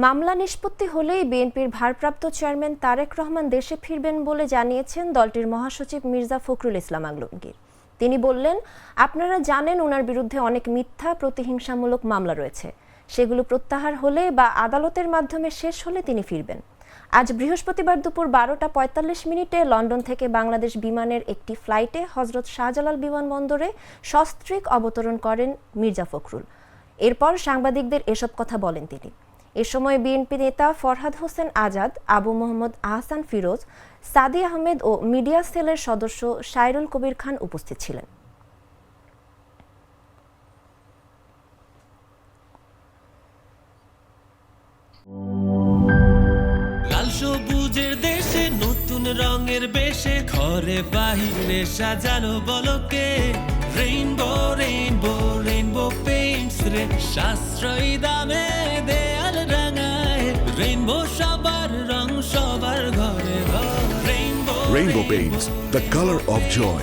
মামলা নিষ্পত্তি হলেই বিএনপির ভারপ্রাপ্ত চেয়ারম্যান তারেক রহমান দেশে ফিরবেন বলে জানিয়েছেন দলটির মহাসচিব মির্জা ফখরুল ইসলাম আলমগীর। তিনি বললেন, আপনারা জানেন ওনার বিরুদ্ধে অনেক মিথ্যা প্রতিহিংসামূলক মামলা রয়েছে, সেগুলো প্রত্যাহার হলে বা আদালতের মাধ্যমে শেষ হলে তিনি ফিরবেন। আজ বৃহস্পতিবার দুপুর 12টা 45 লন্ডন থেকে বাংলাদেশ বিমানের একটি ফ্লাইটে হজরত শাহজালাল বিমানবন্দরে সস্ত্রীক অবতরণ করেন মির্জা ফখরুল। এরপর সাংবাদিকদের এসব কথা বলেন তিনি। এ সময় বিএনপি নেতা ফরহাদ হোসেন আজাদ, আবু মোহাম্মদ আহসান ফিরোজ, সাদি আহমেদ ও মিডিয়া সেলের সদস্য সাইরুল কবির খান উপস্থিত ছিলেন। লাল সবুজের দেশে নতুন রঙের বেশে ঘরে বাহিরে সাজানো বলকে রেইনবো রেইনবো রেইনবো পেইন্টস রে সাশ্রয়ী দামে দেয়াল রাঙায় রেইনবো সবার রং সবার ঘরে ঘরে Rainbow Paints, the color of joy.